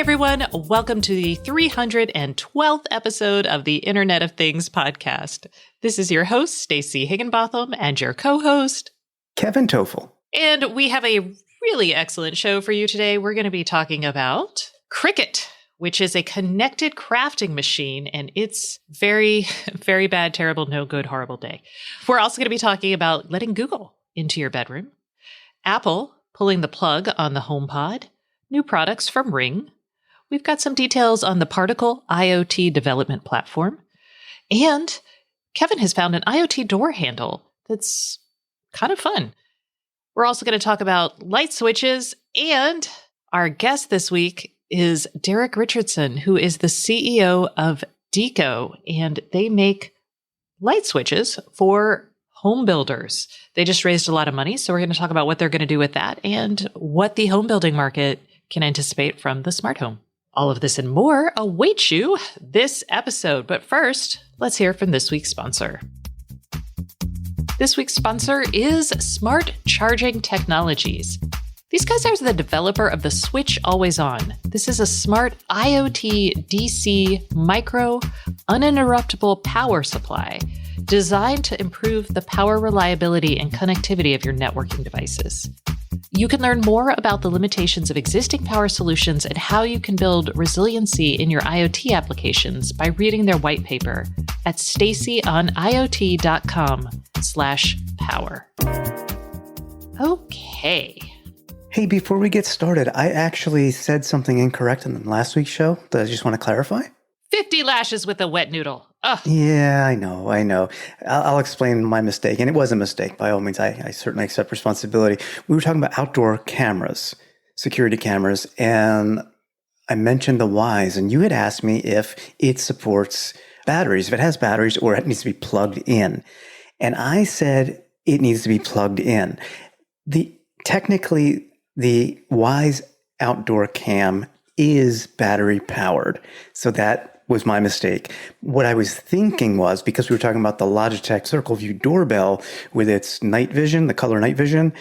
everyone. Welcome to the 312th episode of the Internet of Things podcast. This is your host, Stacey Higginbotham, and your co-host, Kevin Toffel. And we have a really excellent show for you today. We're going to be talking about Cricut, which is a connected crafting machine, and it's very, very bad, terrible, no good, horrible day. We're also going to be talking about letting Google into your bedroom, Apple pulling the plug on the HomePod, new products from Ring. We've got some details on the Particle IoT development platform. And Kevin has found an IoT door handle that's kind of fun. We're also going to talk about light switches. And our guest this week is Derek Richardson, who is the CEO of Deco. And they make light switches for home builders. They just raised a lot of money. So we're going to talk about what they're going to do with that and what the home building market can anticipate from the smart home. All of this and more awaits you this episode. But first, let's hear from this week's sponsor. This week's sponsor is Smart Charging Technologies. These guys are the developer of the Switch Always On. This is a smart IoT DC micro uninterruptible power supply designed to improve the power reliability and connectivity of your networking devices. You can learn more about the limitations of existing power solutions and how you can build resiliency in your IoT applications by reading their white paper at staceyoniot.com/power. Okay. Hey, before we get started, I actually said something incorrect in last week's show that I just want to clarify. 50 lashes with a wet noodle. Ugh. Yeah, I know. I'll explain my mistake. And it was a mistake. By all means, I certainly accept responsibility. We were talking about outdoor cameras, security cameras, and I mentioned the Wyze. And you had asked me if it supports batteries, if it has batteries, or it needs to be plugged in. And I said it needs to be plugged in. Technically, the Wyze outdoor cam is battery powered. So that was my mistake. What I was thinking was, because we were talking about the Logitech Circle View doorbell with its night vision, the color night vision,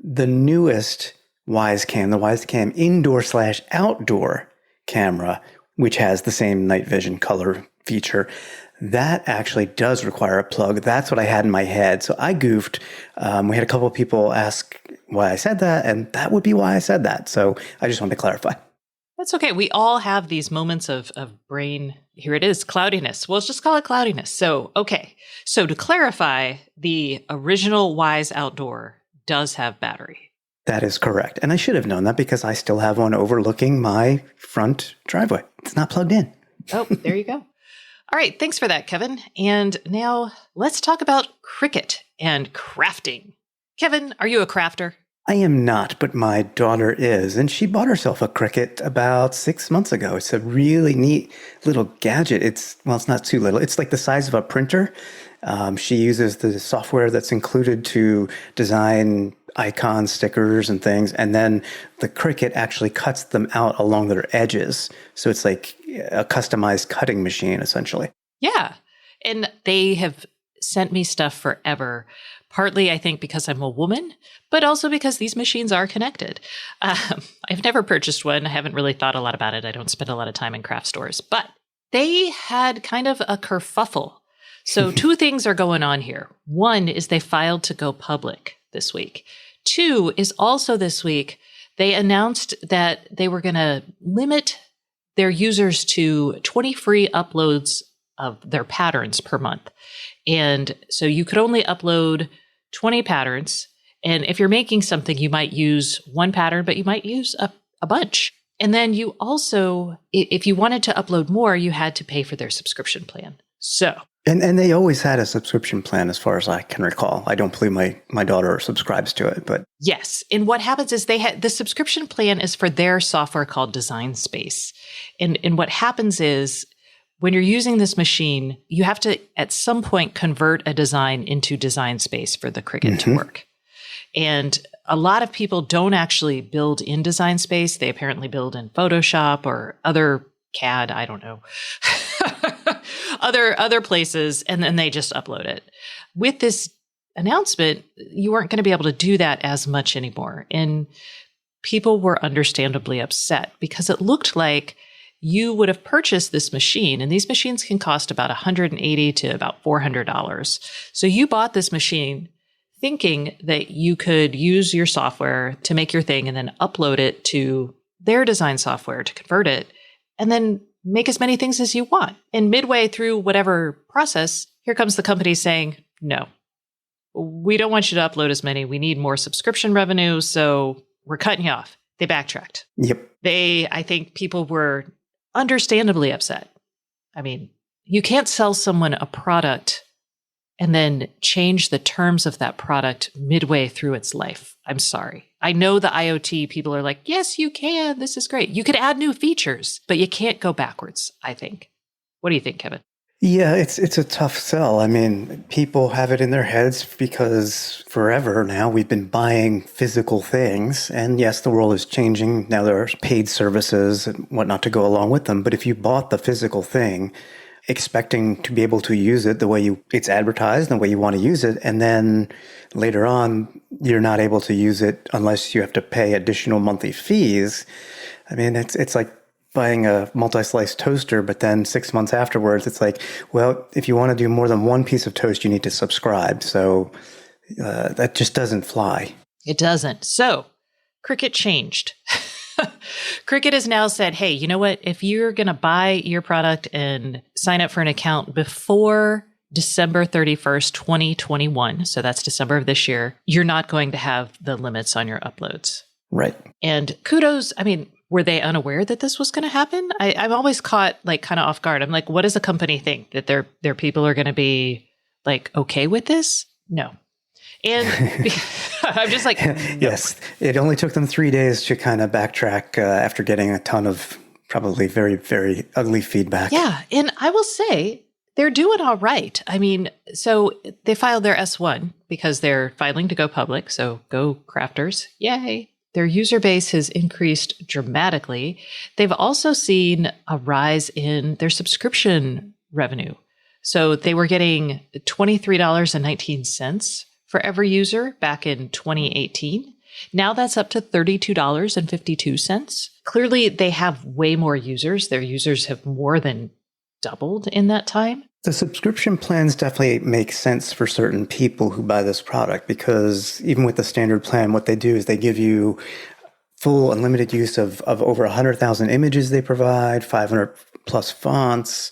the newest Wyze Cam, the Wyze Cam indoor/outdoor camera, which has the same night vision color feature, that actually does require a plug. That's what I had in my head. So I goofed. We had a couple of people ask why I said that, and that would be why I said that. So I just wanted to clarify. That's okay. We all have these moments of brain, here it is, cloudiness. Well, let's just call it cloudiness. So, okay. So to clarify, the original Wyze Outdoor does have battery. That is correct. And I should have known that because I still have one overlooking my front driveway. It's not plugged in. Oh, there you go. All right. Thanks for that, Kevin. And now let's talk about Cricut and crafting. Kevin, are you a crafter? I am not, but my daughter is, and she bought herself a Cricut about 6 months ago. It's a really neat little gadget. It's not too little. It's like the size of a printer. She uses the software that's included to design icons, stickers, and things, and then the Cricut actually cuts them out along their edges. So it's like a customized cutting machine, essentially. Yeah, and they have sent me stuff forever. Partly, I think, because I'm a woman, but also because these machines are connected. I've never purchased one. I haven't really thought a lot about it. I don't spend a lot of time in craft stores. But they had kind of a kerfuffle. So two things are going on here. One is they filed to go public this week. Two is also this week, they announced that they were going to limit their users to 20 free uploads of their patterns per month. And so you could only upload 20 patterns. And if you're making something, you might use one pattern, but you might use a bunch. And then you also, if you wanted to upload more, you had to pay for their subscription plan. So. And they always had a subscription plan as far as I can recall. I don't believe my daughter subscribes to it, but. Yes. And what happens is the subscription plan is for their software called Design Space. And what happens is, when you're using this machine, you have to, at some point, convert a design into Design Space for the Cricut to work. And a lot of people don't actually build in Design Space. They apparently build in Photoshop or other CAD, I don't know, other places, and then they just upload it. With this announcement, you weren't going to be able to do that as much anymore. And people were understandably upset because it looked like you would have purchased this machine, and these machines can cost about $180 to about $400. So you bought this machine thinking that you could use your software to make your thing and then upload it to their design software to convert it, and then make as many things as you want. And midway through whatever process, here comes the company saying, no, we don't want you to upload as many. We need more subscription revenue, so we're cutting you off. They backtracked. Yep. I think people were understandably upset. I mean, you can't sell someone a product and then change the terms of that product midway through its life. I'm sorry. I know the IoT people are like, yes, you can. This is great. You could add new features, but you can't go backwards, I think. What do you think, Kevin? Yeah, it's a tough sell. I mean, people have it in their heads because forever now we've been buying physical things. And yes, the world is changing. Now there are paid services and whatnot to go along with them. But if you bought the physical thing, expecting to be able to use it the way it's advertised and the way you want to use it, and then later on, you're not able to use it unless you have to pay additional monthly fees. I mean, it's like buying a multi-slice toaster, but then 6 months afterwards, it's like, well, if you want to do more than one piece of toast, you need to subscribe. So that just doesn't fly. It doesn't. So Cricut changed. Cricut has now said, hey, you know what? If you're going to buy your product and sign up for an account before December 31st, 2021, so that's December of this year, you're not going to have the limits on your uploads. Right. And kudos. I mean, were they unaware that this was going to happen? I'm always caught like kind of off guard. I'm like, what does a company think? That their people are going to be like, okay with this? No. And I'm just like, no. Yes, it only took them 3 days to kind of backtrack after getting a ton of probably very, very ugly feedback. Yeah. And I will say they're doing all right. I mean, so they filed their S1 because they're filing to go public. So go crafters. Yay. Their user base has increased dramatically. They've also seen a rise in their subscription revenue. So they were getting $23.19 for every user back in 2018. Now that's up to $32.52. Clearly, they have way more users. Their users have more than doubled in that time. The subscription plans definitely make sense for certain people who buy this product, because even with the standard plan, what they do is they give you full unlimited use of over 100,000 images they provide, 500 plus fonts,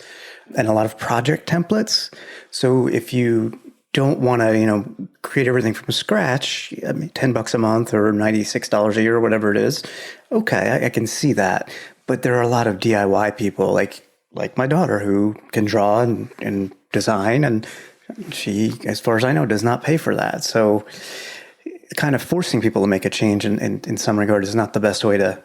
and a lot of project templates. So if you don't want to, create everything from scratch, I mean, $10 a month or $96 a year or whatever it is, okay, I can see that. But there are a lot of DIY people like my daughter who can draw and design, and she, as far as I know, does not pay for that. So kind of forcing people to make a change in some regard is not the best way to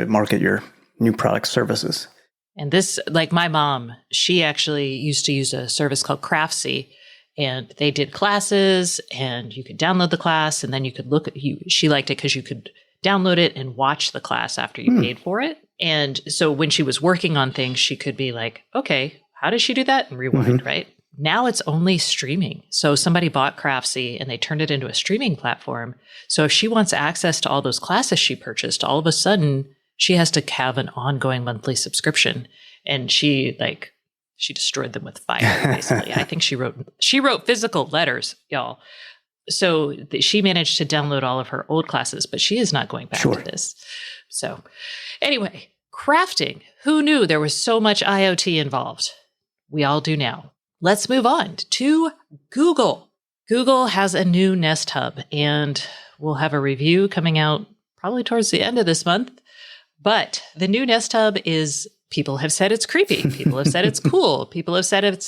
market your new product services. And this, like my mom, she actually used to use a service called Craftsy, and they did classes, and you could download the class, and then you could look at she liked it because you could download it and watch the class after you paid for it. And so when she was working on things, she could be like, okay, how does she do that? And rewind, right? Now it's only streaming. So somebody bought Craftsy and they turned it into a streaming platform. So if she wants access to all those classes she purchased, all of a sudden she has to have an ongoing monthly subscription. And she destroyed them with fire, basically. I think she wrote physical letters, y'all. So she managed to download all of her old classes, but she is not going back to this. So anyway, crafting. Who knew there was so much IoT involved? We all do now. Let's move on to Google. Google has a new Nest Hub, and we'll have a review coming out probably towards the end of this month. But the new Nest Hub people have said it's creepy. People have said it's cool. People have said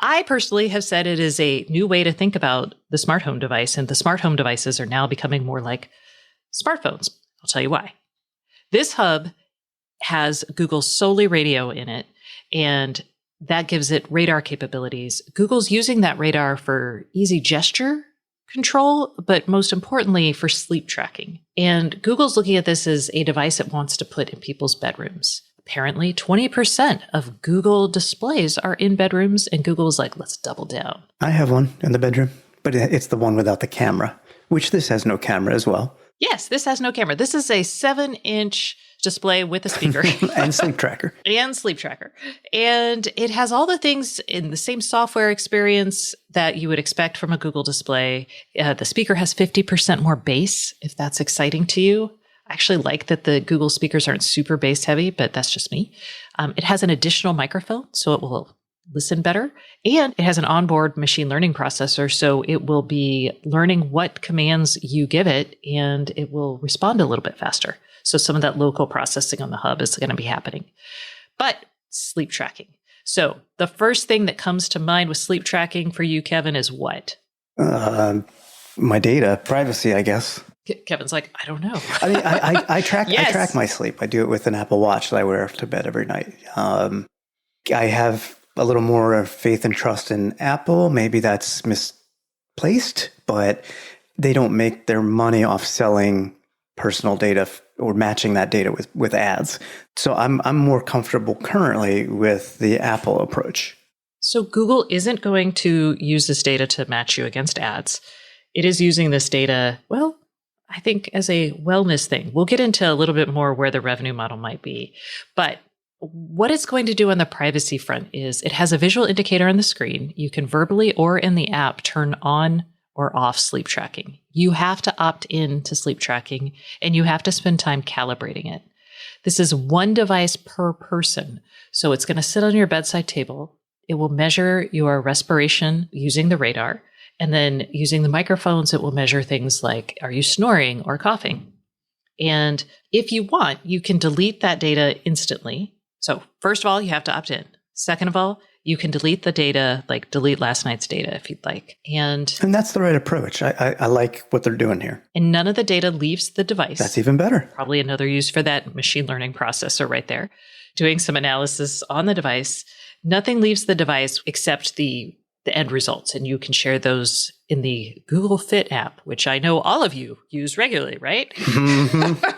I personally have said it is a new way to think about the smart home device, and the smart home devices are now becoming more like smartphones. I'll tell you why. This hub has Google's Solely radio in it, and that gives it radar capabilities. Google's using that radar for easy gesture control, but most importantly for sleep tracking. And Google's looking at this as a device it wants to put in people's bedrooms. Apparently 20% of Google displays are in bedrooms, and Google's like, let's double down. I have one in the bedroom, but it's the one without the camera, which this has no camera as well. Yes, this has no camera. This is a 7-inch display with a speaker. And sleep tracker. And sleep tracker. And it has all the things in the same software experience that you would expect from a Google display. The speaker has 50% more bass, if that's exciting to you. I actually like that the Google speakers aren't super bass heavy, but that's just me. It has an additional microphone, so it will listen better. And it has an onboard machine learning processor, so it will be learning what commands you give it, and it will respond a little bit faster. So some of that local processing on the hub is going to be happening. But sleep tracking. So the first thing that comes to mind with sleep tracking for you, Kevin, is what? My data, privacy, I guess. Kevin's like, I don't know. I mean, I track Yes. I track my sleep. I do it with an Apple Watch that I wear to bed every night. I have a little more faith and trust in Apple. Maybe that's misplaced, but they don't make their money off selling personal data or matching that data with ads. So I'm more comfortable currently with the Apple approach. So Google isn't going to use this data to match you against ads. It is using this data, well, I think as a wellness thing. We'll get into a little bit more where the revenue model might be. But what it's going to do on the privacy front is it has a visual indicator on the screen. You can verbally or in the app turn on or off sleep tracking. You have to opt in to sleep tracking, and you have to spend time calibrating it. This is one device per person. So it's going to sit on your bedside table. It will measure your respiration using the radar. And then using the microphones, it will measure things like, are you snoring or coughing? And if you want, you can delete that data instantly. So first of all, you have to opt in. Second of all, you can delete the data, like delete last night's data if you'd like. And that's the right approach. I like what they're doing here. And none of the data leaves the device. That's even better. Probably another use for that machine learning processor right there, doing some analysis on the device. Nothing leaves the device except the end results. And you can share those in the Google Fit app, which I know all of you use regularly, right? Mm-hmm.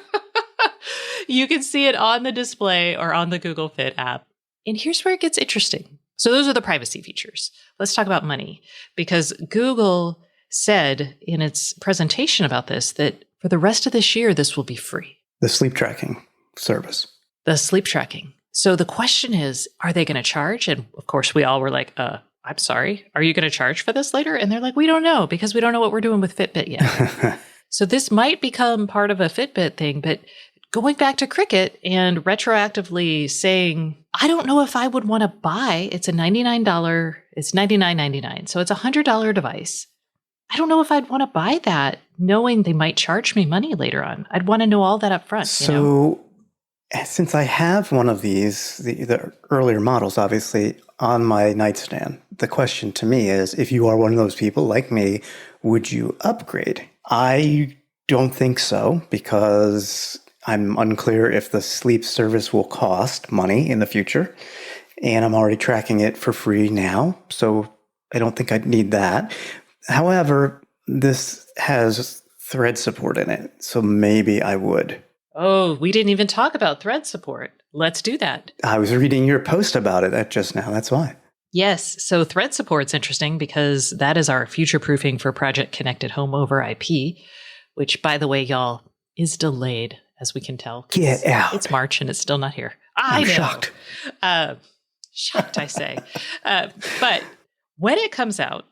You can see it on the display or on the Google Fit app. And here's where it gets interesting. So those are the privacy features. Let's talk about money, because Google said in its presentation about this that for the rest of this year, this will be free. The sleep tracking service. The sleep tracking. So the question is, are they going to charge? And of course, we all were like, I'm sorry, are you going to charge for this later? And they're like, we don't know, because we don't know what we're doing with Fitbit yet. So this might become part of a Fitbit thing, but going back to Cricut and retroactively saying, I don't know if I would want to buy, it's a $99, it's $99.99. So it's a $100 device. I don't know if I'd want to buy that knowing they might charge me money later on. I'd want to know all that up front. So since I have one of these, the earlier models, obviously, on my nightstand, the question to me is, if you are one of those people like me, would you upgrade? I don't think so, because I'm unclear if the sleep service will cost money in the future, and I'm already tracking it for free now, so I don't think I'd need that. However, this has Thread support in it, so maybe I would. Oh, we didn't even talk about Thread support. Let's do that. I was reading your post about it just now, that's why. Yes, so Thread support's interesting because that is our future-proofing for Project Connected Home over IP, which, by the way, y'all, is delayed, as we can tell. Get out. It's March and it's still not here. I'm shocked. Shocked, I say. But when it comes out,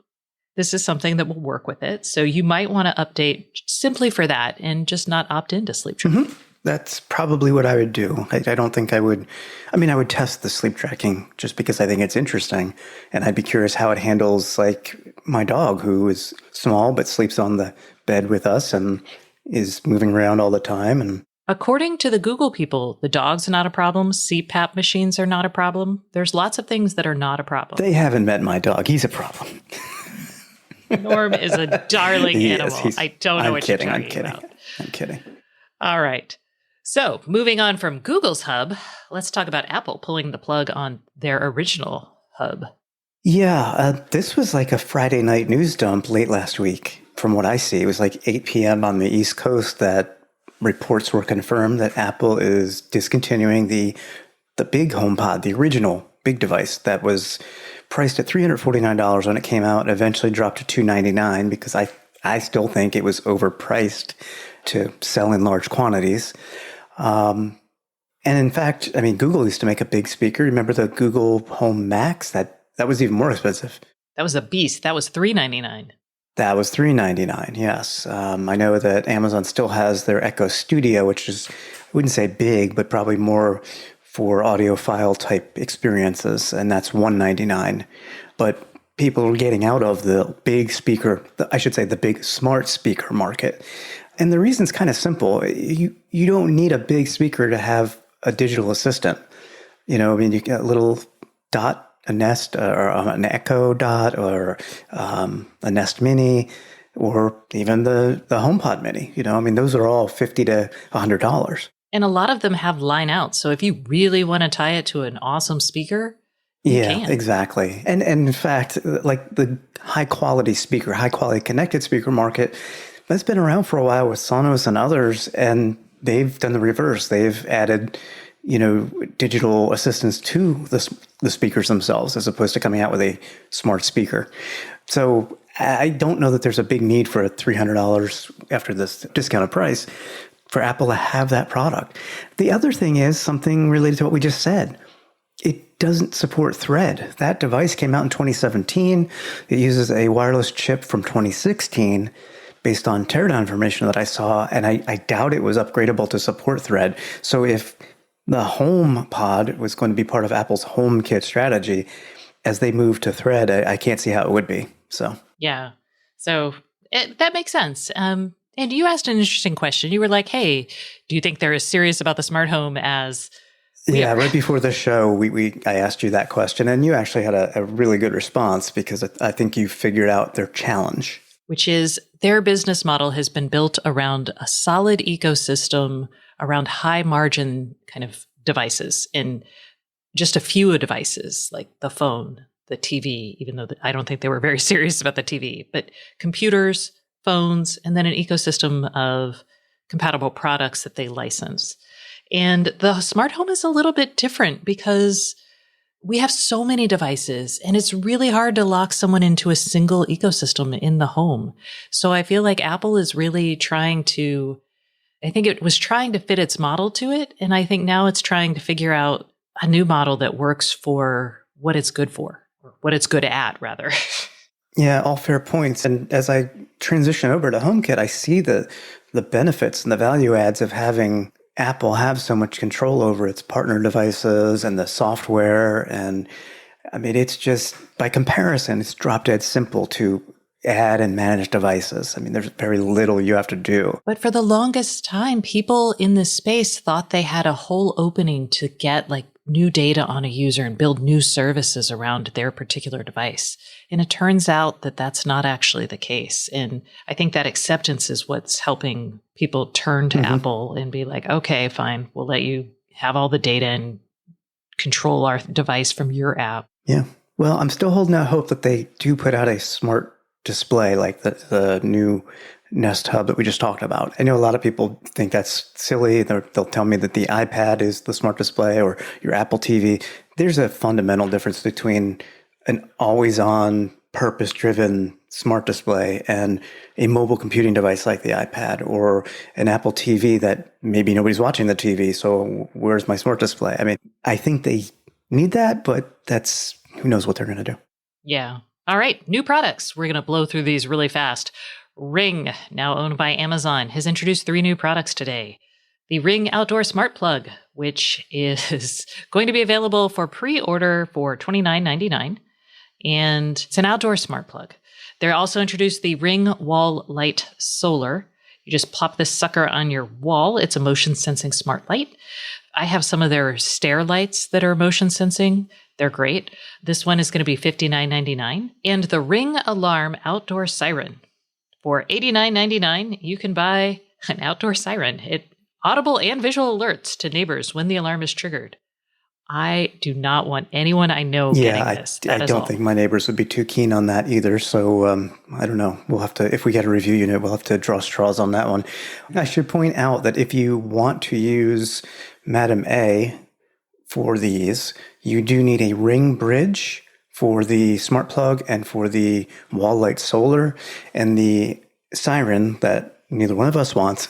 this is something that will work with it. So you might want to update simply for that and just not opt into sleep tracking. Mm-hmm. That's probably what I would do. I don't think I would. I mean, I would test the sleep tracking just because I think it's interesting. And I'd be curious how it handles, like, my dog, who is small but sleeps on the bed with us and is moving around all the time. And according to the Google people, the dog's not a problem. CPAP machines are not a problem. There's lots of things that are not a problem. They haven't met my dog. He's a problem. Norm is a darling animal. I don't know what you're talking about. I'm kidding. All right. So moving on from Google's hub, let's talk about Apple pulling the plug on their original hub. Yeah, this was like a Friday night news dump late last week. From what I see, it was like 8 p.m. on the East Coast that reports were confirmed that Apple is discontinuing the big HomePod, the original big device that was priced at $349 when it came out, eventually dropped to $299 because I still think it was overpriced to sell in large quantities. And in fact, I mean, Google used to make a big speaker. Remember the Google Home Max? That was even more expensive. That was a beast. That was $399. That was $399. Yes. I know that Amazon still has their Echo Studio, which is, I wouldn't say big, but probably more for audiophile type experiences. And that's $199. But people are getting out of the big speaker, I should say the big smart speaker market. And the reason's kind of simple. You don't need a big speaker to have a digital assistant. You know, I mean, you get a little Dot, a Nest, or an Echo Dot, or a Nest Mini, or even the HomePod Mini. You know, I mean, those are all $50 to $100. And a lot of them have line out. So if you really want to tie it to an awesome speaker, you can. Exactly. And in fact, like the high quality connected speaker market, that's been around for a while with Sonos and others, and they've done the reverse. They've added, digital assistants to the speakers themselves, as opposed to coming out with a smart speaker. So I don't know that there's a big need for $300 after this discounted price for Apple to have that product. The other thing is something related to what we just said. It doesn't support Thread. That device came out in 2017. It uses a wireless chip from 2016 based on teardown information that I saw, and I doubt it was upgradable to support Thread. So if the HomePod was going to be part of Apple's HomeKit strategy, as they move to Thread, I can't see how it would be. So yeah, so that makes sense. And you asked an interesting question. You were like, "Hey, do you think they're as serious about the smart home as?" Yeah, right before the show, I asked you that question, and you actually had a really good response, because I think you figured out their challenge. Which is their business model has been built around a solid ecosystem, around high margin kind of devices, and just a few devices like the phone, the TV, even though I don't think they were very serious about the TV, but computers, phones, and then an ecosystem of compatible products that they license. And the smart home is a little bit different because we have so many devices, and it's really hard to lock someone into a single ecosystem in the home. So I feel like Apple is really I think it was trying to fit its model to it. And I think now it's trying to figure out a new model that works for what it's good for, or what it's good at, rather. Yeah, all fair points. And as I transition over to HomeKit, I see the benefits and the value adds of having Apple have so much control over its partner devices and the software. And I mean, it's just, by comparison, it's drop dead simple to add and manage devices. I mean, there's very little you have to do. But for the longest time, people in this space thought they had a whole opening to get like new data on a user and build new services around their particular device. And it turns out that that's not actually the case. And I think that acceptance is what's helping people turn to Apple and be like, okay, fine, we'll let you have all the data and control our device from your app. Yeah. Well, I'm still holding out hope that they do put out a smart display like the new Nest Hub that we just talked about. I know a lot of people think that's silly. They'll tell me that the iPad is the smart display, or your Apple TV. There's a fundamental difference between an always-on, purpose-driven smart display and a mobile computing device like the iPad, or an Apple TV that maybe nobody's watching the TV, so where's my smart display? I mean, I think they need that, but who knows what they're going to do. Yeah. All right, new products. We're going to blow through these really fast. Ring, now owned by Amazon, has introduced 3 new products today. The Ring Outdoor Smart Plug, which is going to be available for pre-order for $29.99, and it's an outdoor smart plug. They also introduced the Ring Wall Light Solar. You just plop this sucker on your wall. It's a motion sensing smart light. I have some of their stair lights that are motion sensing. They're great. This one is going to be $59.99. And the Ring Alarm Outdoor Siren. For $89.99, you can buy an outdoor siren. It audible and visual alerts to neighbors when the alarm is triggered. I do not want anyone I know getting this. I don't think my neighbors would be too keen on that either. So I don't know. We'll have to, if we get a review unit, we'll have to draw straws on that one. I should point out that if you want to use Madam A for these, you do need a Ring bridge for the smart plug and for the wall light solar, and the siren that neither one of us wants,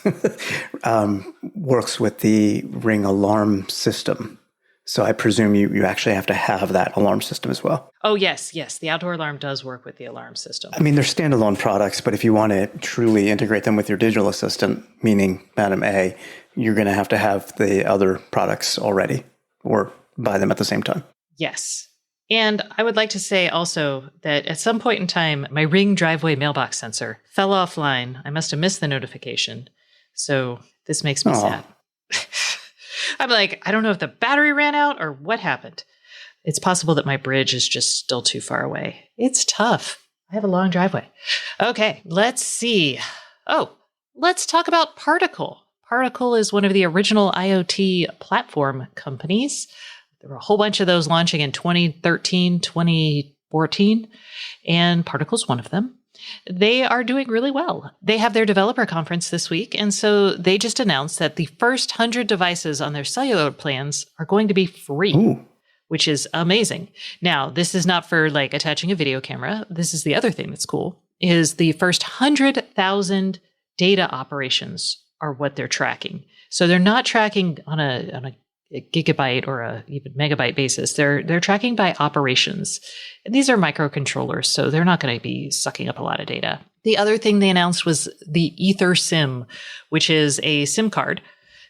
works with the Ring alarm system. So I presume you actually have to have that alarm system as well. Oh, yes. The outdoor alarm does work with the alarm system. I mean, they're standalone products, but if you want to truly integrate them with your digital assistant, meaning Madam A, you're going to have the other products already or buy them at the same time. Yes. And I would like to say also that at some point in time, my Ring driveway mailbox sensor fell offline. I must have missed the notification. So this makes me sad. I'm like, I don't know if the battery ran out or what happened. It's possible that my bridge is just still too far away. It's tough. I have a long driveway. Okay, let's see. Oh, let's talk about Particle. Particle is one of the original IoT platform companies. There were a whole bunch of those launching in 2013, 2014, and Particle's one of them. They are doing really well. They have their developer conference this week, and so they just announced that the first 100 devices on their cellular plans are going to be free, which is amazing. Now, this is not for like attaching a video camera. This is the other thing that's cool, is the first 100,000 data operations are what they're tracking. So they're not tracking on a gigabyte or a even megabyte basis. They're tracking by operations. And these are microcontrollers, so they're not going to be sucking up a lot of data. The other thing they announced was the Ether SIM, which is a SIM card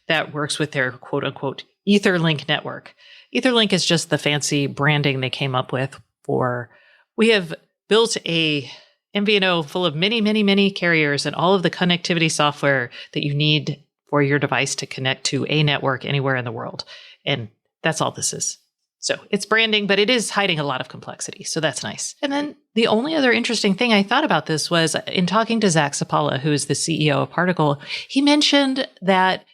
that works with their quote unquote Etherlink network. Etherlink is just the fancy branding they came up with for, we have built a MVNO full of many, many, many carriers and all of the connectivity software that you need for your device to connect to a network anywhere in the world. And that's all this is. So it's branding, but it is hiding a lot of complexity. So that's nice. And then the only other interesting thing I thought about this was in talking to Zach Sapala, who is the CEO of Particle, he mentioned that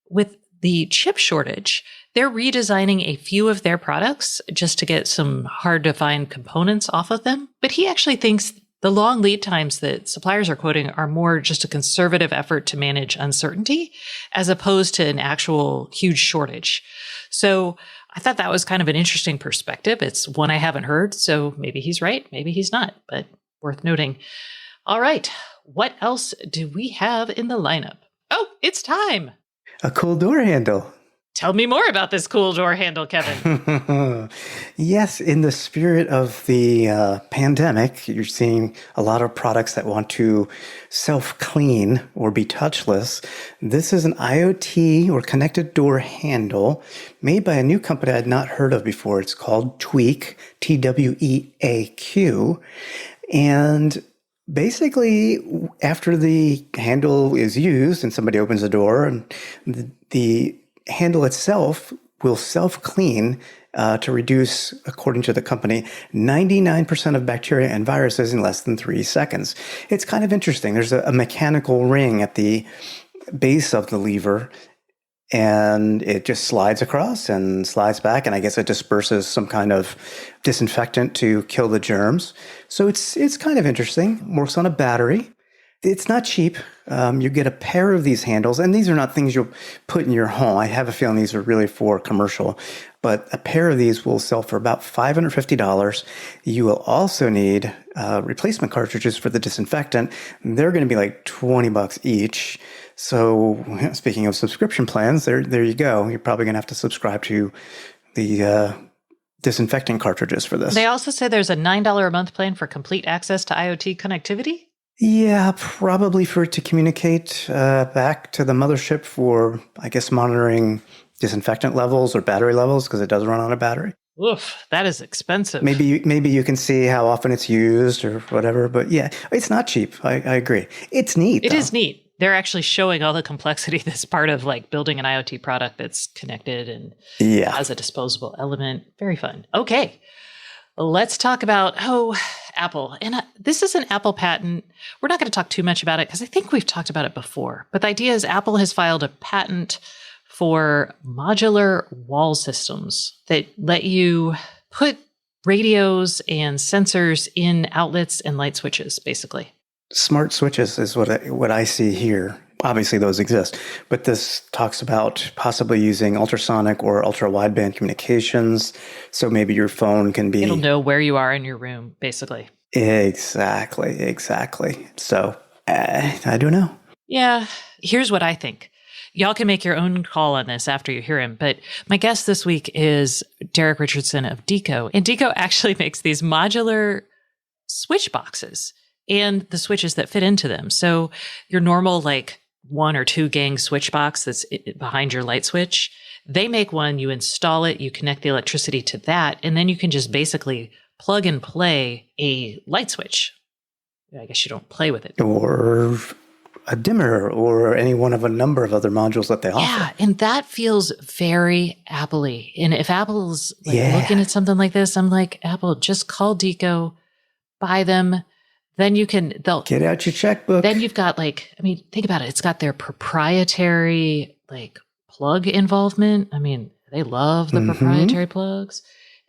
with the chip shortage, they're redesigning a few of their products just to get some hard to find components off of them. But he actually thinks the long lead times that suppliers are quoting are more just a conservative effort to manage uncertainty as opposed to an actual huge shortage. So I thought that was kind of an interesting perspective. It's one I haven't heard, so maybe he's right, maybe he's not, but worth noting. All right, what else do we have in the lineup? Oh, it's time. A cool door handle. Tell me more about this cool door handle, Kevin. Yes, in the spirit of the pandemic, you're seeing a lot of products that want to self-clean or be touchless. This is an IoT or connected door handle made by a new company I had not heard of before. It's called Tweak, Tweaq. And basically, after the handle is used and somebody opens the door, and the handle itself will self-clean to reduce, according to the company, 99% of bacteria and viruses in less than 3 seconds. It's kind of interesting. There's a mechanical ring at the base of the lever, and it just slides across and slides back, and I guess it disperses some kind of disinfectant to kill the germs. So it's kind of interesting. Works on a battery. It's not cheap. You get a pair of these handles, and these are not things you'll put in your home. I have a feeling these are really for commercial, but a pair of these will sell for about $550. You will also need replacement cartridges for the disinfectant. They're going to be like $20 each. So speaking of subscription plans, there you go. You're probably going to have to subscribe to the disinfecting cartridges for this. They also say there's a $9 a month plan for complete access to IoT connectivity. Yeah, probably for it to communicate back to the mothership for, I guess, monitoring disinfectant levels or battery levels, because it does run on a battery. Oof, that is expensive. Maybe you can see how often it's used or whatever. But yeah, it's not cheap. I agree. It's neat. It is neat. They're actually showing all the complexity that's part of like building an IoT product that's connected and has a disposable element. Very fun. Okay. Let's talk about, Apple. And this is an Apple patent. We're not going to talk too much about it because I think we've talked about it before. But the idea is Apple has filed a patent for modular wall systems that let you put radios and sensors in outlets and light switches, basically. Smart switches is what I see here. Obviously, those exist, but this talks about possibly using ultrasonic or ultra-wideband communications. So maybe your phone can be... It'll know where you are in your room, basically. Exactly. So I don't know. Yeah, here's what I think. Y'all can make your own call on this after you hear him. But my guest this week is Derek Richardson of Deco. And Deco actually makes these modular switch boxes and the switches that fit into them. So your normal, like 1 or 2 gang switch box that's behind your light switch, they make one, you install it, you connect the electricity to that, and then you can just basically plug and play a light switch. I guess you don't play with it. Or a dimmer or any one of a number of other modules that they offer. Yeah, and that feels very Apple-y. And if Apple's looking at something like this, I'm like, Apple, just call Deco, buy them. Then they'll get out your checkbook. Then you've got think about it. It's got their proprietary plug involvement. I mean, they love the proprietary plugs.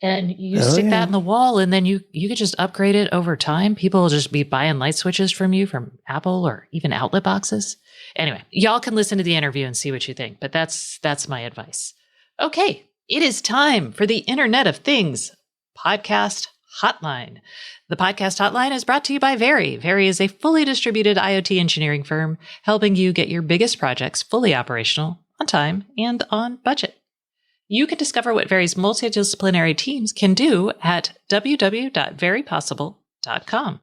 And you stick that in the wall, and then you could just upgrade it over time. People will just be buying light switches from you from Apple or even outlet boxes. Anyway, y'all can listen to the interview and see what you think, but that's my advice. Okay, it is time for the Internet of Things Podcast Hotline. The Podcast Hotline is brought to you by Very. Very is a fully distributed IoT engineering firm helping you get your biggest projects fully operational, on time, and on budget. You can discover what Very's multidisciplinary teams can do at www.verypossible.com.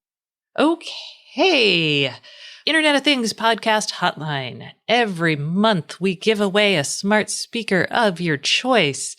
Okay. Internet of Things Podcast Hotline. Every month we give away a smart speaker of your choice.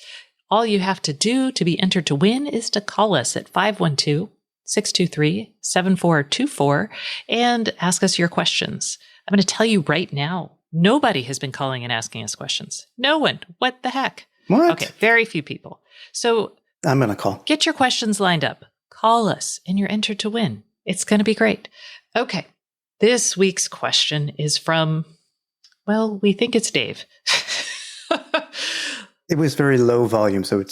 All you have to do to be entered to win is to call us at 512-623-7424 and ask us your questions. I'm going to tell you right now, nobody has been calling and asking us questions. No one. What the heck? What? Okay, very few people. So I'm going to call. Get your questions lined up. Call us and you're entered to win. It's going to be great. Okay, this week's question is from, we think it's Dave. It was very low volume, so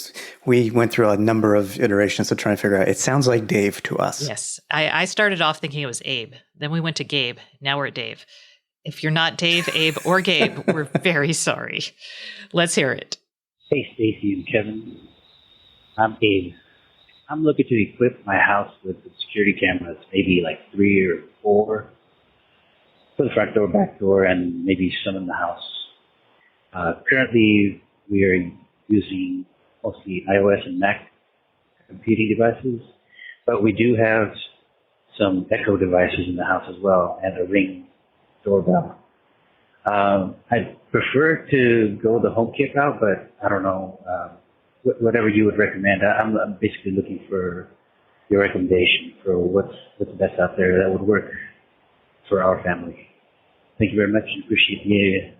we went through a number of iterations to try and figure out. It sounds like Dave to us. Yes, I started off thinking it was Abe. Then we went to Gabe. Now we're at Dave. If you're not Dave, Abe, or Gabe, we're very sorry. Let's hear it. Hey, Stacy and Kevin. I'm Abe. I'm looking to equip my house with security cameras, maybe 3 or 4 for the front door, back door, and maybe some in the house. Currently, we are using mostly iOS and Mac computing devices, but we do have some Echo devices in the house as well, and a Ring doorbell. I'd prefer to go the HomeKit route, but I don't know, whatever you would recommend. I'm basically looking for your recommendation for what's the best out there that would work for our family. Thank you very much. Appreciate the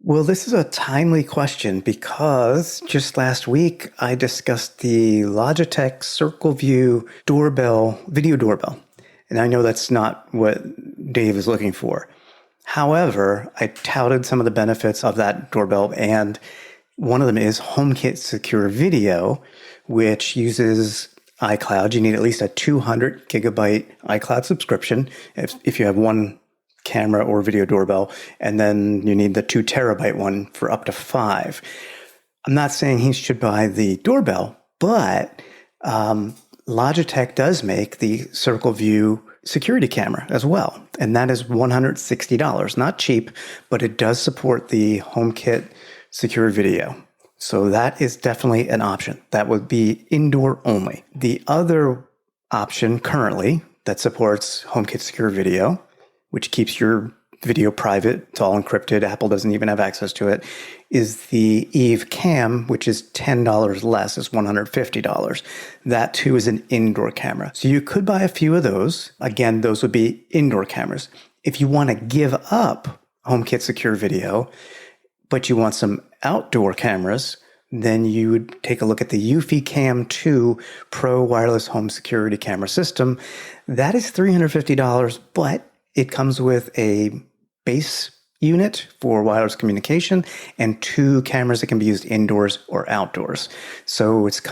Well, this is a timely question because just last week I discussed the Logitech Circle View doorbell, video doorbell. And I know that's not what Dave is looking for. However, I touted some of the benefits of that doorbell, and one of them is HomeKit Secure Video, which uses iCloud. You need at least a 200 gigabyte iCloud subscription if you have one camera or video doorbell, and then you need the 2 terabyte one for up to 5. I'm not saying he should buy the doorbell, but Logitech does make the Circle View security camera as well. And that is $160. Not cheap, but it does support the HomeKit Secure Video. So that is definitely an option. That would be indoor only. The other option currently that supports HomeKit Secure Video, which keeps your video private, it's all encrypted, Apple doesn't even have access to it, is the Ufe Cam, which is $10 less, it's $150. That too is an indoor camera. So you could buy a few of those. Again, those would be indoor cameras. If you want to give up HomeKit Secure Video, but you want some outdoor cameras, then you would take a look at the Ufe Cam 2 Pro Wireless Home Security Camera System. That is $350, but it comes with a base unit for wireless communication and 2 cameras that can be used indoors or outdoors. So it's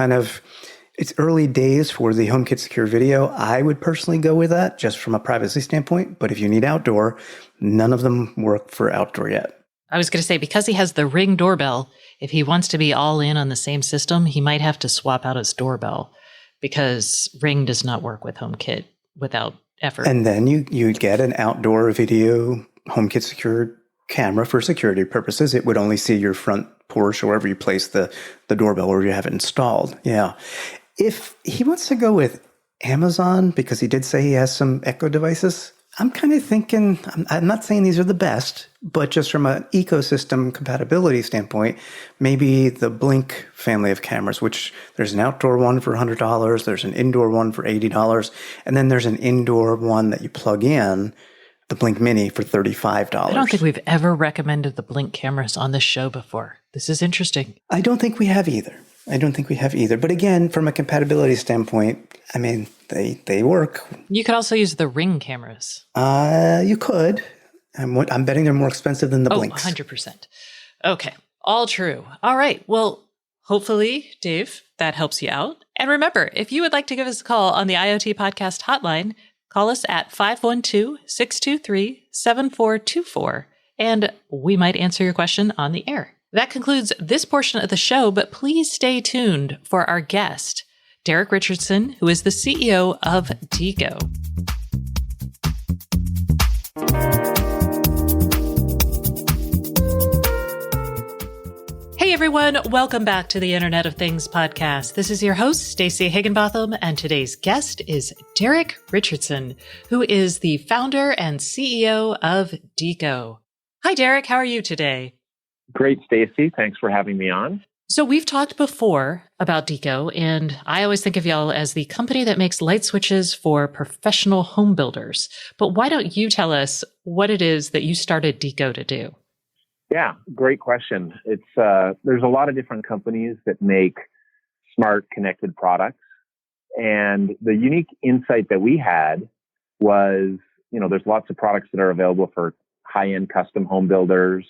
early days for the HomeKit Secure Video. I would personally go with that just from a privacy standpoint. But if you need outdoor, none of them work for outdoor yet. I was going to say, because he has the Ring doorbell, if he wants to be all in on the same system, he might have to swap out his doorbell because Ring does not work with HomeKit without effort. And then you get an outdoor video HomeKit secured camera for security purposes. It would only see your front porch or wherever you place the doorbell or you have it installed. Yeah. If he wants to go with Amazon, because he did say he has some Echo devices, I'm kind of thinking, I'm not saying these are the best, but just from an ecosystem compatibility standpoint, maybe the Blink family of cameras, which there's an outdoor one for $100, there's an indoor one for $80, and then there's an indoor one that you plug in, the Blink Mini, for $35. I don't think we've ever recommended the Blink cameras on this show before. This is interesting. I don't think we have either. But again, from a compatibility standpoint, I mean, they work. You could also use the Ring cameras. You could. I'm betting they're more expensive than the Blinks. 100%. Okay. All true. All right. Well, hopefully, Dave, that helps you out. And remember, if you would like to give us a call on the IoT Podcast hotline, call us at 512-623-7424, and we might answer your question on the air. That concludes this portion of the show, but please stay tuned for our guest, Derek Richardson, who is the CEO of Deco. Hey everyone, welcome back to the Internet of Things podcast. This is your host, Stacey Higginbotham, and today's guest is Derek Richardson, who is the founder and CEO of Deco. Hi Derek, how are you today? Great, Stacey. Thanks for having me on. So we've talked before about Deco, and I always think of y'all as the company that makes light switches for professional home builders. But why don't you tell us what it is that you started Deco to do? Yeah, great question. It's there's a lot of different companies that make smart connected products. And the unique insight that we had was, there's lots of products that are available for high-end custom home builders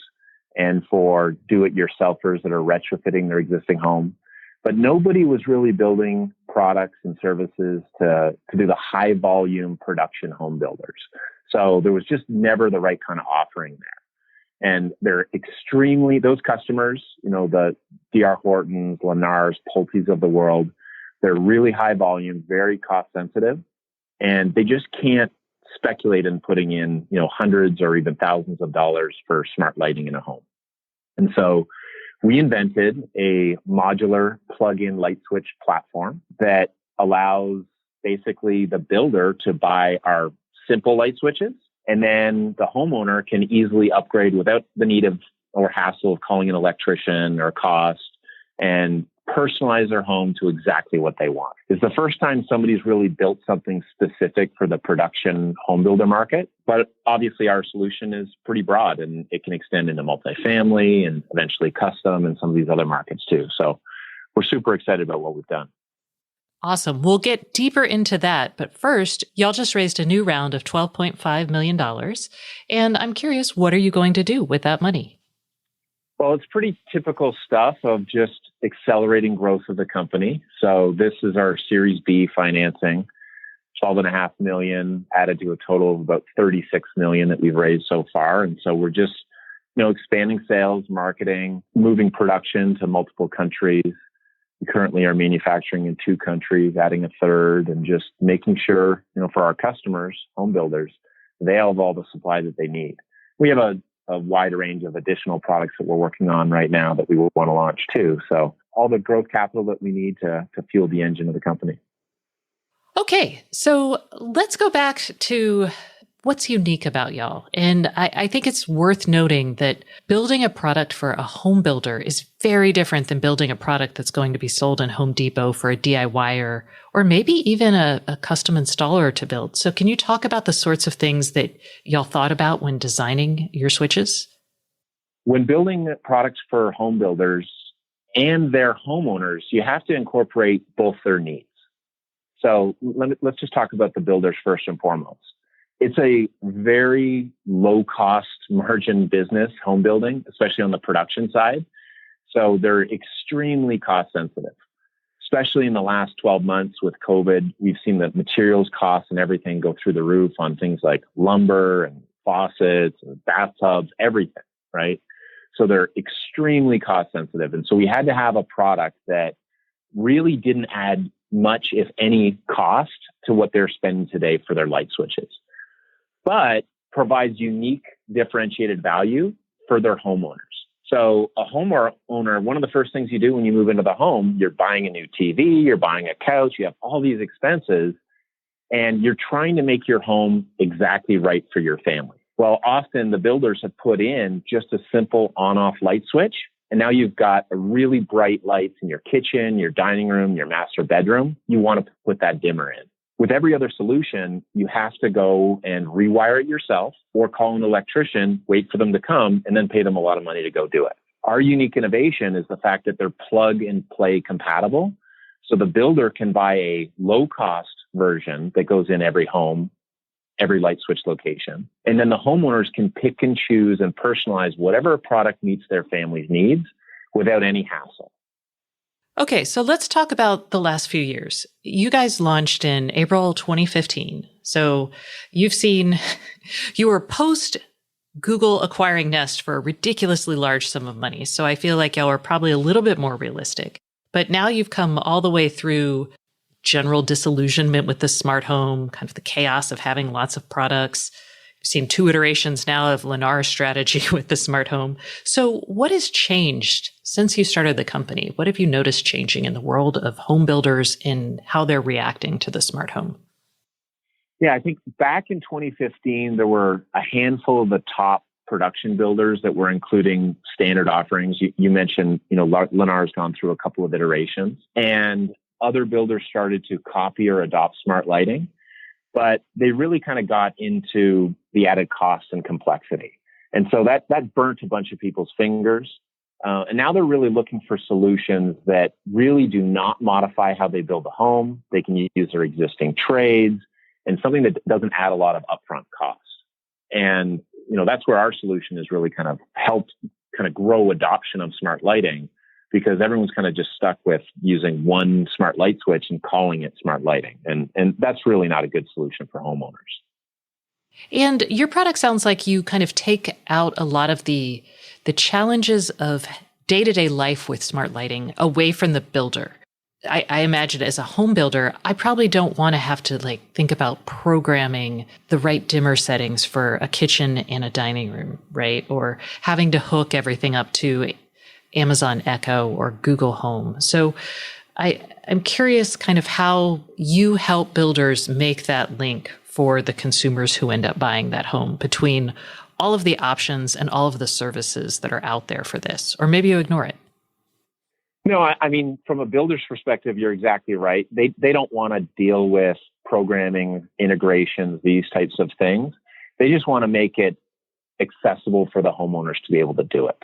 and for do-it-yourselfers that are retrofitting their existing home. But nobody was really building products and services to do the high-volume production home builders. So there was just never the right kind of offering there. And they're those customers, the D.R. Hortons, Lennars, Pulte's of the world, they're really high volume, very cost sensitive, and they just can't speculate in putting in, hundreds or even thousands of dollars for smart lighting in a home. And so we invented a modular plug-in light switch platform that allows basically the builder to buy our simple light switches, and then the homeowner can easily upgrade without the need of or hassle of calling an electrician or cost, and personalize their home to exactly what they want. It's the first time somebody's really built something specific for the production home builder market. But obviously our solution is pretty broad, and it can extend into multifamily and eventually custom and some of these other markets too. So we're super excited about what we've done. Awesome. We'll get deeper into that. But first, y'all just raised a new round of $12.5 million. And I'm curious, what are you going to do with that money? Well, it's pretty typical stuff of just accelerating growth of the company. So this is our Series B financing, $12.5 million added to a total of about $36 million that we've raised so far. And so we're just, expanding sales, marketing, moving production to multiple countries. We currently are manufacturing in 2 countries, adding a third, and just making sure, for our customers, home builders, they have all the supply that they need. We have a wide range of additional products that we're working on right now that we will want to launch too. So all the growth capital that we need to fuel the engine of the company. Okay, so let's go back to what's unique about y'all. And I think it's worth noting that building a product for a home builder is very different than building a product that's going to be sold in Home Depot for a DIYer or maybe even a custom installer to build. So can you talk about the sorts of things that y'all thought about when designing your switches? When building products for home builders and their homeowners, you have to incorporate both their needs. So let's just talk about the builders first and foremost. It's a very low cost margin business, home building, especially on the production side. So they're extremely cost sensitive, especially in the last 12 months with COVID. We've seen the materials costs and everything go through the roof on things like lumber and faucets and bathtubs, everything, right? So they're extremely cost sensitive. And so we had to have a product that really didn't add much, if any, cost to what they're spending today for their light switches. But provides unique differentiated value for their homeowners. So a homeowner, one of the first things you do when you move into the home, you're buying a new TV, you're buying a couch, you have all these expenses, and you're trying to make your home exactly right for your family. Well, often the builders have put in just a simple on-off light switch, and now you've got a really bright lights in your kitchen, your dining room, your master bedroom. You want to put that dimmer in. With every other solution, you have to go and rewire it yourself or call an electrician, wait for them to come, and then pay them a lot of money to go do it. Our unique innovation is the fact that they're plug and play compatible. So the builder can buy a low cost version that goes in every home, every light switch location. And then the homeowners can pick and choose and personalize whatever product meets their family's needs without any hassle. Okay, so let's talk about the last few years. You guys launched in April 2015. So you were post Google acquiring Nest for a ridiculously large sum of money. So I feel like y'all are probably a little bit more realistic. But now you've come all the way through general disillusionment with the smart home, kind of the chaos of having lots of products. You've seen 2 iterations now of Lennar's strategy with the smart home. So what has changed since you started the company? What have you noticed changing in the world of home builders in how they're reacting to the smart home? Yeah, I think back in 2015, there were a handful of the top production builders that were including standard offerings. You mentioned, Lennar's gone through a couple of iterations, and other builders started to copy or adopt smart lighting, but they really kind of got into the added cost and complexity. And so that burnt a bunch of people's fingers. And now they're really looking for solutions that really do not modify how they build a home. They can use their existing trades and something that doesn't add a lot of upfront cost. And, that's where our solution has really kind of helped kind of grow adoption of smart lighting, because everyone's kind of just stuck with using one smart light switch and calling it smart lighting. And that's really not a good solution for homeowners. And your product sounds like you kind of take out a lot of the challenges of day-to-day life with smart lighting away from the builder. I imagine as a home builder, I probably don't want to have to think about programming the right dimmer settings for a kitchen and a dining room, right? Or having to hook everything up to Amazon Echo or Google Home. So I'm curious kind of how you help builders make that link for the consumers who end up buying that home between all of the options and all of the services that are out there for this, or maybe you ignore it. No, I mean, from a builder's perspective, you're exactly right. They don't want to deal with programming, integrations, these types of things. They just want to make it accessible for the homeowners to be able to do it.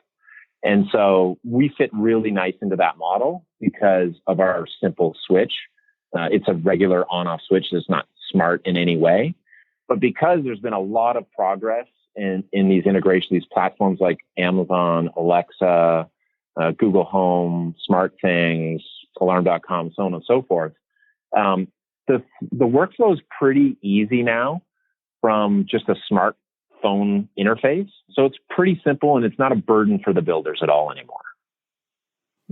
And so we fit really nice into that model because of our simple switch. It's a regular on-off switch that's not smart in any way. But because there's been a lot of progress in these integrations, these platforms like Amazon, Alexa, Google Home, SmartThings, Alarm.com, so on and so forth, the workflow is pretty easy now from just a smartphone interface. So it's pretty simple and it's not a burden for the builders at all anymore.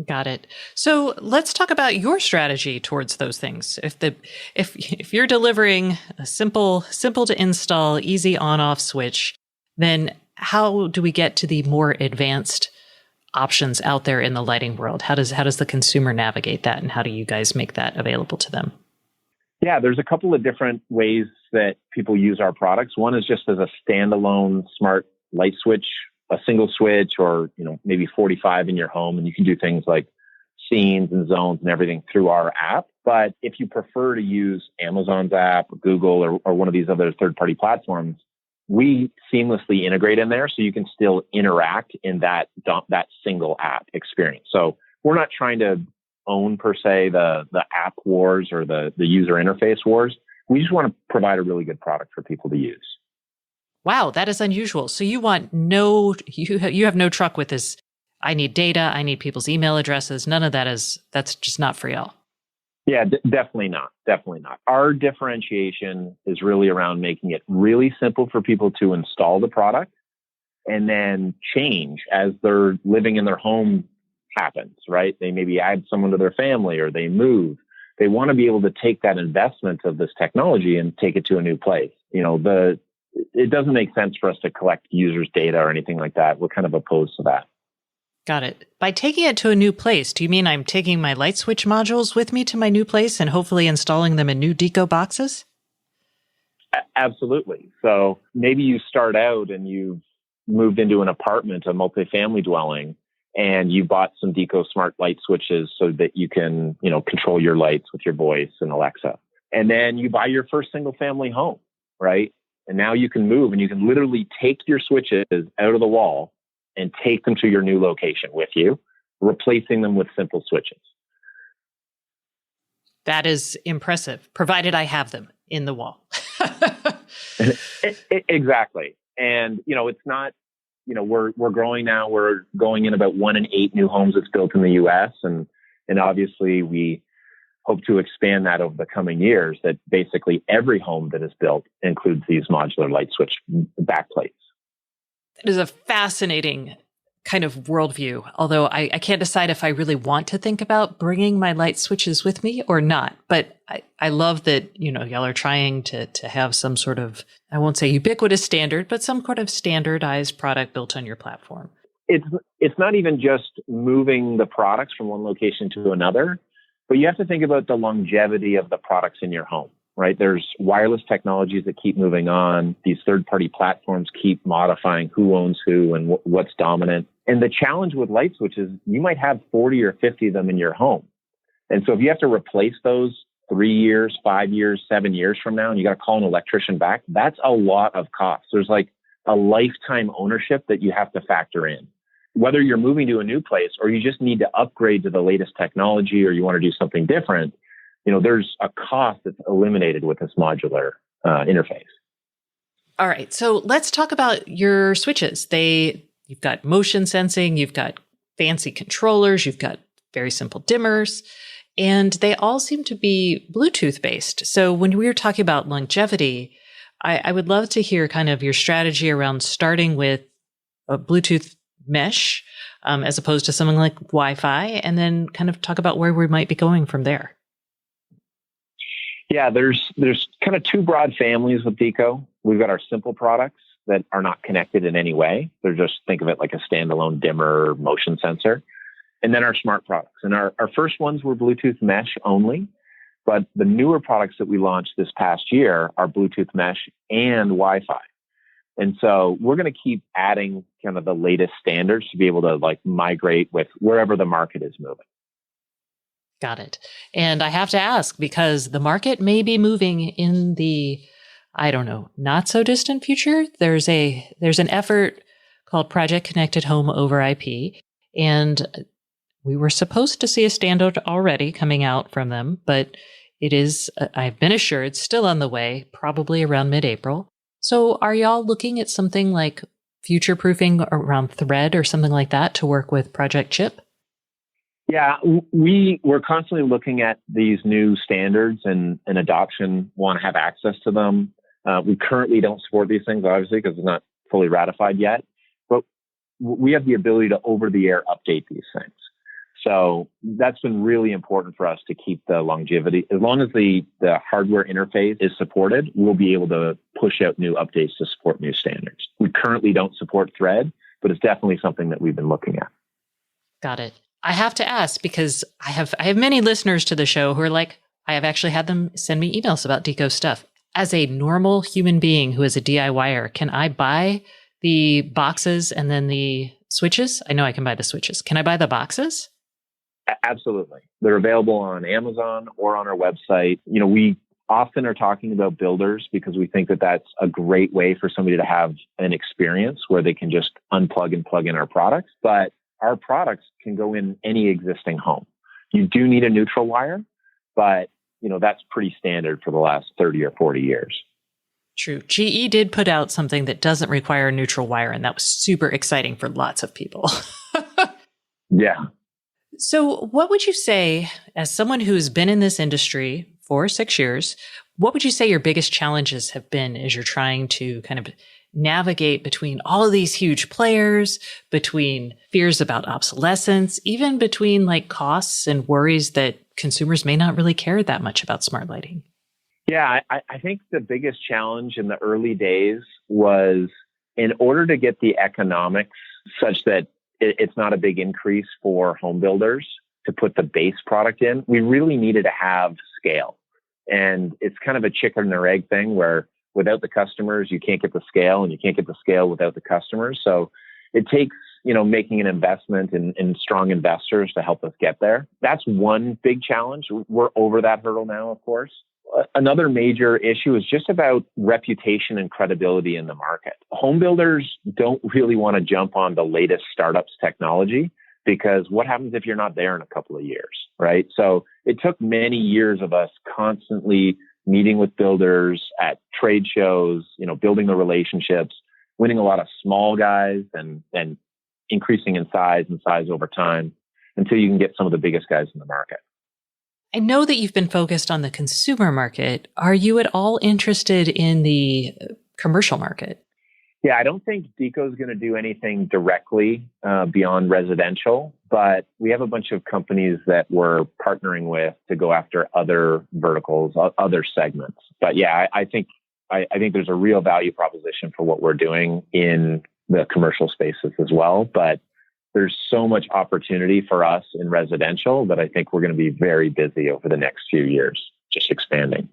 Got it. So let's talk about your strategy towards those things. If you're delivering a simple to install, easy on-off switch, then how do we get to the more advanced options out there in the lighting world? How does the consumer navigate that, and how do you guys make that available to them? Yeah, there's a couple of different ways that people use our products. One is just as a standalone smart light switch, a single switch, or maybe 45 in your home, and you can do things like scenes and zones and everything through our app. But if you prefer to use Amazon's app, or Google, or one of these other third-party platforms, we seamlessly integrate in there so you can still interact in that single app experience. So we're not trying to own per se the app wars or the user interface wars. We just want to provide a really good product for people to use. Wow, that is unusual. So you have no truck with this. I need data. I need people's email addresses. None of that's just not for y'all. Yeah, definitely not. Definitely not. Our differentiation is really around making it really simple for people to install the product and then change as they're living in their home happens, right? They maybe add someone to their family or they move. They want to be able to take that investment of this technology and take it to a new place. it doesn't make sense for us to collect users' data or anything like that. We're kind of opposed to that. Got it. By taking it to a new place, do you mean I'm taking my light switch modules with me to my new place and hopefully installing them in new deco boxes? Absolutely. So maybe you start out and you've moved into an apartment, a multifamily dwelling, and you bought some Deco smart light switches so that you can, control your lights with your voice and Alexa. And then you buy your first single family home, right? And now you can move and you can literally take your switches out of the wall and take them to your new location with you, replacing them with simple switches. That is impressive, provided I have them in the wall. Exactly. And, it's not, we're growing now. We're going in about 1 in 8 new homes that's built in the U.S. And obviously we hope to expand that over the coming years, that basically every home that is built includes these modular light switch backplates. It is a fascinating kind of worldview, although I can't decide if I really want to think about bringing my light switches with me or not. But I love that, y'all are trying to have some sort of, I won't say ubiquitous standard, but some sort of standardized product built on your platform. It's not even just moving the products from one location to another, but you have to think about the longevity of the products in your home, right? There's wireless technologies that keep moving on. These third-party platforms keep modifying who owns who and what's dominant. And the challenge with light switches, you might have 40 or 50 of them in your home. And so if you have to replace those 3 years, 5 years, 7 years from now, and you got to call an electrician back, that's a lot of cost. There's like a lifetime ownership that you have to factor in. Whether you're moving to a new place or you just need to upgrade to the latest technology or you want to do something different, there's a cost that's eliminated with this modular interface. All right. So let's talk about your switches. You've got motion sensing, you've got fancy controllers, you've got very simple dimmers, and they all seem to be Bluetooth based. So when we were talking about longevity, I would love to hear kind of your strategy around starting with a Bluetooth mesh as opposed to something like Wi-Fi, and then kind of talk about where we might be going from there. Yeah, there's kind of 2 broad families with Deco. We've got our simple products that are not connected in any way. They're just, think of it like a standalone dimmer motion sensor. And then our smart products. And our first ones were Bluetooth mesh only, but the newer products that we launched this past year are Bluetooth mesh and Wi-Fi. And so we're going to keep adding kind of the latest standards to be able to migrate with wherever the market is moving. Got it. And I have to ask, because the market may be moving in the, I don't know, not so distant future. There's an effort called Project Connected Home over IP. And we were supposed to see a standard already coming out from them, but it is, I've been assured, still on the way, probably around mid-April. So are y'all looking at something like future-proofing around Thread or something like that to work with Project Chip? Yeah, we're constantly looking at these new standards and adoption, want to have access to them. We currently don't support these things, obviously, because it's not fully ratified yet. But we have the ability to over-the-air update these things. So that's been really important for us to keep the longevity. As long as the hardware interface is supported, we'll be able to push out new updates to support new standards. We currently don't support Thread, but it's definitely something that we've been looking at. Got it. I have to ask because I have many listeners to the show who are like, I have actually had them send me emails about Deco stuff. As a normal human being who is a DIYer, can I buy the boxes and then the switches? I know I can buy the switches. Can I buy the boxes? Absolutely. They're available on Amazon or on our website. We often are talking about builders because we think that that's a great way for somebody to have an experience where they can just unplug and plug in our products. But our products can go in any existing home. You do need a neutral wire, but that's pretty standard for the last 30 or 40 years. True. GE did put out something that doesn't require a neutral wire, and that was super exciting for lots of people. Yeah. So what would you say, as someone who's been in this industry for 6 years, what would you say your biggest challenges have been as you're trying to kind of navigate between all of these huge players, between fears about obsolescence, even between costs and worries that consumers may not really care that much about smart lighting? Yeah, I think the biggest challenge in the early days was in order to get the economics such that it's not a big increase for home builders to put the base product in, we really needed to have scale. And it's kind of a chicken or egg thing where without the customers, you can't get the scale, and you can't get the scale without the customers. So it takes, making an investment in strong investors to help us get there. That's one big challenge. We're over that hurdle now, of course. Another major issue is just about reputation and credibility in the market. Home builders don't really want to jump on the latest startups technology, because what happens if you're not there in a couple of years, right? So it took many years of us constantly meeting with builders at trade shows, building the relationships, winning a lot of small guys and increasing in size over time until you can get some of the biggest guys in the market. I know that you've been focused on the consumer market. Are you at all interested in the commercial market? Yeah, I don't think Deco is going to do anything directly beyond residential, but we have a bunch of companies that we're partnering with to go after other verticals, other segments. But yeah, I think there's a real value proposition for what we're doing in the commercial spaces as well. But there's so much opportunity for us in residential that I think we're going to be very busy over the next few years, just expanding.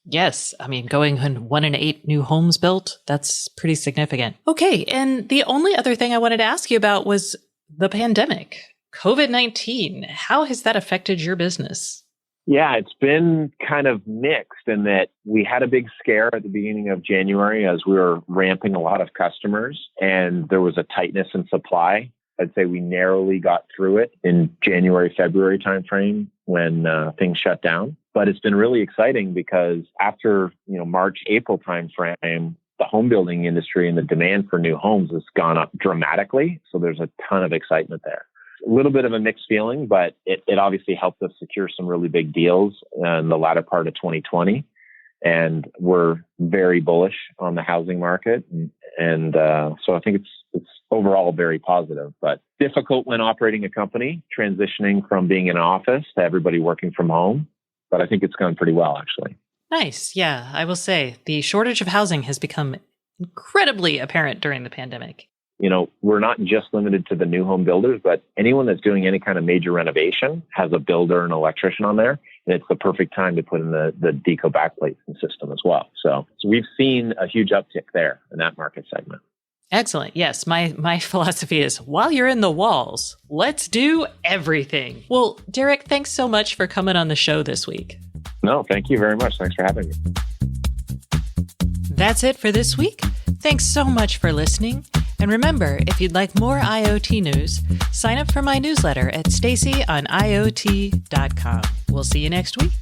Yes. I mean, going 1 in 8 new homes built, that's pretty significant. Okay. And the only other thing I wanted to ask you about was the pandemic, COVID-19. How has that affected your business? Yeah, it's been kind of mixed in that we had a big scare at the beginning of January as we were ramping a lot of customers, and there was a tightness in supply. I'd say we narrowly got through it in January, February timeframe when things shut down. But it's been really exciting because after March, April timeframe, the home building industry and the demand for new homes has gone up dramatically. So there's a ton of excitement there. A little bit of a mixed feeling, but it obviously helped us secure some really big deals in the latter part of 2020. And we're very bullish on the housing market. And so I think it's overall very positive, but difficult when operating a company, transitioning from being in an office to everybody working from home. But I think it's gone pretty well, actually. Nice. Yeah, I will say the shortage of housing has become incredibly apparent during the pandemic. We're not just limited to the new home builders, but anyone that's doing any kind of major renovation has a builder and electrician on there. And it's the perfect time to put in the Deco backplates and system as well. So we've seen a huge uptick there in that market segment. Excellent. Yes. My philosophy is while you're in the walls, let's do everything. Well, Derek, thanks so much for coming on the show this week. No, thank you very much. Thanks for having me. That's it for this week. Thanks so much for listening. And remember, if you'd like more IoT news, sign up for my newsletter at stacyoniot.com. We'll see you next week.